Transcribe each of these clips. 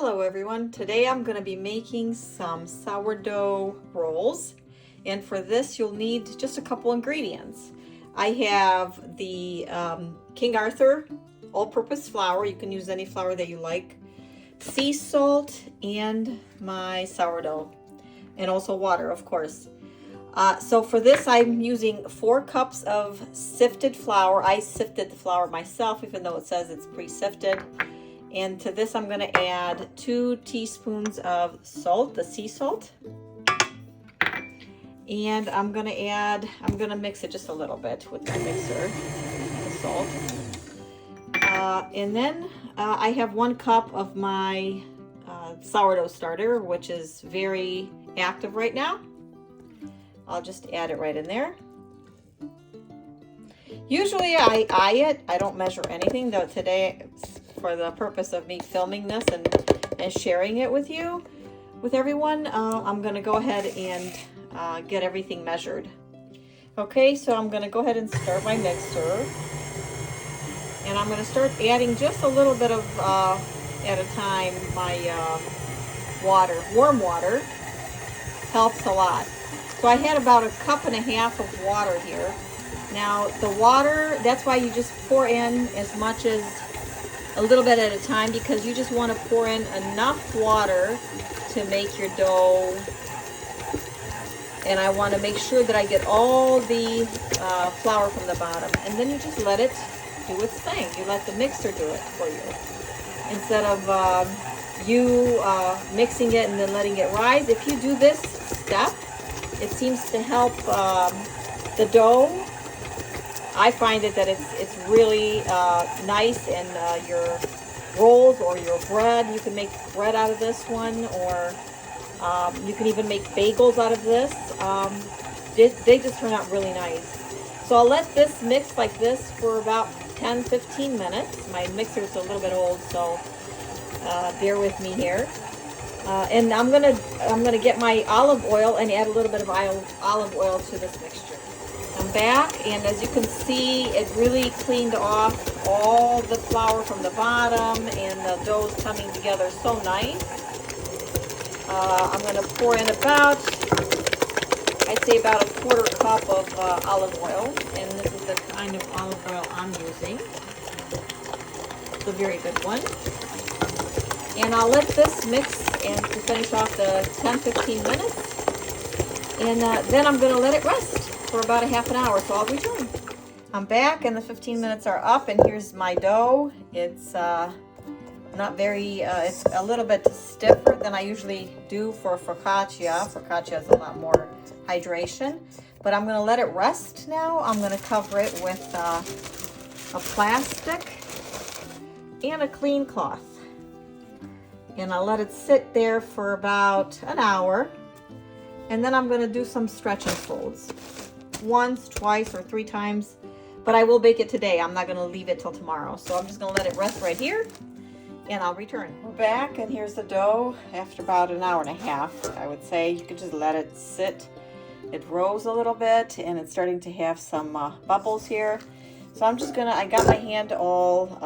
Hello everyone, today I'm going to be making some sourdough rolls, and for this you'll need just a couple ingredients. I have the King Arthur all-purpose flour. You can use any flour that you like, sea salt, and my sourdough, and also water, of course. So for this I'm using 4 cups of sifted flour. I sifted the flour myself, even though it says it's pre-sifted. And to this I'm going to add 2 teaspoons of salt, the sea salt. And I'm going to mix it just a little bit with my mixer, the salt. And then I have 1 cup of my sourdough starter, which is very active right now. I'll just add it right in there. Usually I eye it. I don't measure anything, though today, for the purpose of me filming this and sharing it with you, with everyone, I'm going to go ahead and get everything measured. Okay, so I'm going to go ahead and start my mixer. And I'm going to start adding just a little bit of, at a time, my water. Warm water helps a lot. So I had about 1.5 cups of water here. Now the water, that's why you just pour in as much as a little bit at a time, because you just want to pour in enough water to make your dough. And I want to make sure that I get all the flour from the bottom, and then you just let it do its thing. You let the mixer do it for you, instead of you mixing it and then letting it rise. If you do this step, it seems to help the dough. I find it that it's really nice, and your rolls or your bread, you can make bread out of this one, or you can even make bagels out of this. They just turn out really nice. So I'll let this mix like this for about 10-15 minutes. My mixer is a little bit old, so bear with me here. And I'm gonna get my olive oil and add a little bit of olive oil to this mixture. I'm back, and as you can see, it really cleaned off all the flour from the bottom, and the dough's coming together so nice. I'm going to pour in about, I'd say about 1/4 cup of olive oil, and this is the kind of olive oil I'm using. It's a very good one. And I'll let this mix and to finish off the 10-15 minutes, and then I'm going to let it rest for about 1/2 hour, so I'll return. I'm back, and the 15 minutes are up, and here's my dough. It's not very, it's a little bit stiffer than I usually do for focaccia. Focaccia has a lot more hydration, but I'm going to let it rest now. I'm going to cover it with a plastic and a clean cloth, and I'll let it sit there for about an hour, and then I'm going to do some stretch and folds. Once, twice, or 3 times, but I will bake it today. I'm not going to leave it till tomorrow, so I'm just going to let it rest right here, and I'll return. We're back, and here's the dough after about 1.5 hours, I would say. You can just let it sit. It rose a little bit, and it's starting to have some bubbles here. So I'm just I got my hand all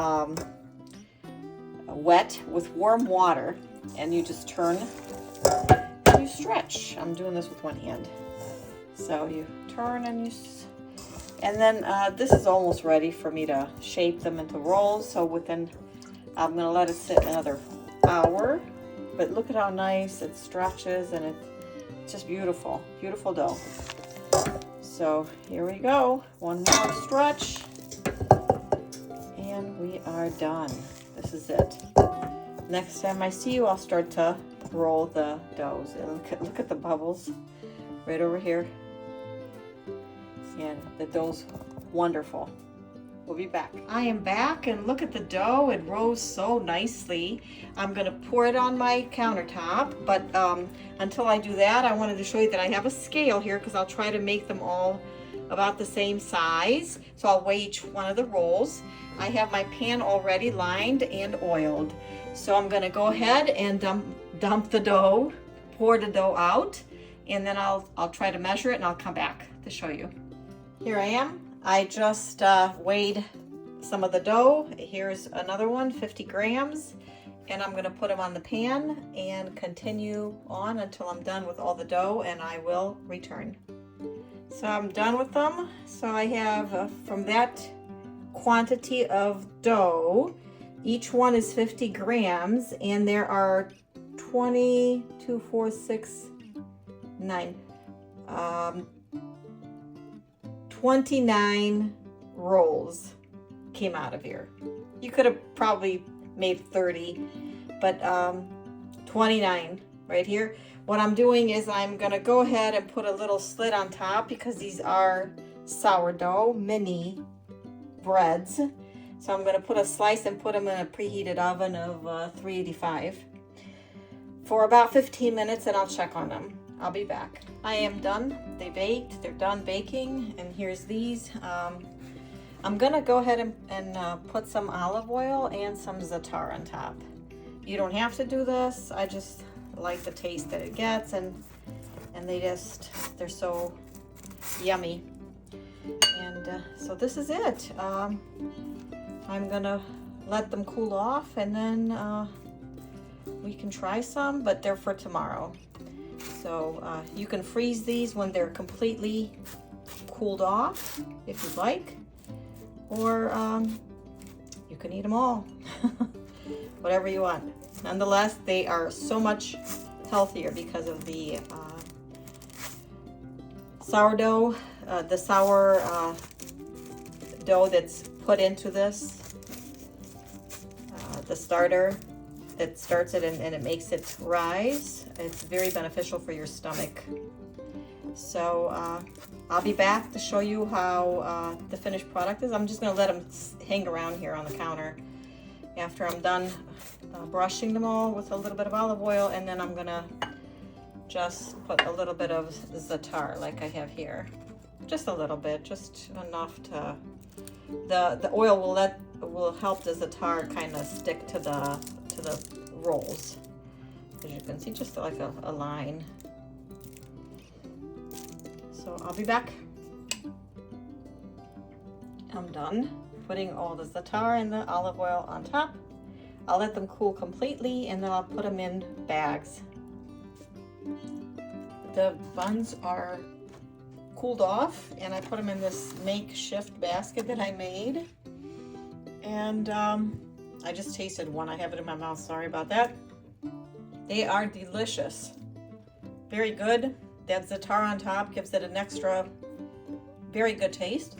wet with warm water, and you just turn and you stretch. I'm doing this with one hand. So you turn and and then this is almost ready for me to shape them into rolls. So I'm going to let it sit another hour, but look at how nice it stretches, and it's just beautiful, beautiful dough. So here we go, 1 more stretch, and we are done. This is it. Next time I see you, I'll start to roll the doughs. And look at the bubbles right over here. And the dough's wonderful. We'll be back. I am back, and look at the dough. It rose so nicely. I'm going to pour it on my countertop, but until I do that, I wanted to show you that I have a scale here, because I'll try to make them all about the same size. So I'll weigh each one of the rolls. I have my pan already lined and oiled. So I'm going to go ahead and dump the dough, pour the dough out, and then I'll try to measure it, and I'll come back to show you. Here I am. I just weighed some of the dough. Here's another one, 50 grams. and I'm gonna put them on the pan and continue on until I'm done with all the dough, and I will return. So I'm done with them. So I have from that quantity of dough, each one is 50 grams, and there are 22, 4, 6, 9, 29 rolls came out of here. You could have probably made 30, but 29 right here. What I'm doing is I'm gonna go ahead and put a little slit on top because these are sourdough mini breads. So I'm gonna put a slice and put them in a preheated oven of 385 for about 15 minutes, and I'll check on them. I'll be back. I am done. They baked. They're done baking, and here's these. I'm gonna go ahead and put some olive oil and some za'atar on top. You don't have to do this. I just like the taste that it gets, and they're so yummy. And so this is it. I'm gonna let them cool off, and then we can try some, but they're for tomorrow. So you can freeze these when they're completely cooled off if you'd like, or you can eat them all. Whatever you want. Nonetheless, they are so much healthier because of the sourdough, the sour dough that's put into this, the starter that starts it and it makes it rise. It's very beneficial for your stomach. So I'll be back to show you how the finished product is. I'm just going to let them hang around here on the counter after I'm done brushing them all with a little bit of olive oil, and then I'm going to just put a little bit of za'atar like I have here. Just a little bit, just enough to, the oil will help the za'atar kind of stick to the rolls. As you can see, just like a line. So I'll be back. I'm done putting all the za'atar and the olive oil on top. I'll let them cool completely, and then I'll put them in bags. The buns are cooled off, and I put them in this makeshift basket that I made. And I just tasted one. I have it in my mouth. Sorry about that. They are delicious. Very good. That za'atar on top gives it an extra very good taste.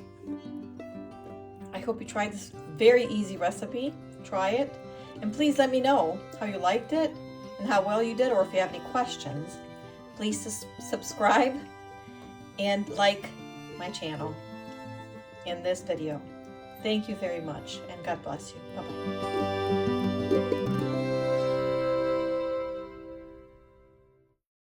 I hope you try this very easy recipe. Try it. And please let me know how you liked it and how well you did, or if you have any questions. Please subscribe and like my channel in this video. Thank you very much, and God bless you. Bye-bye.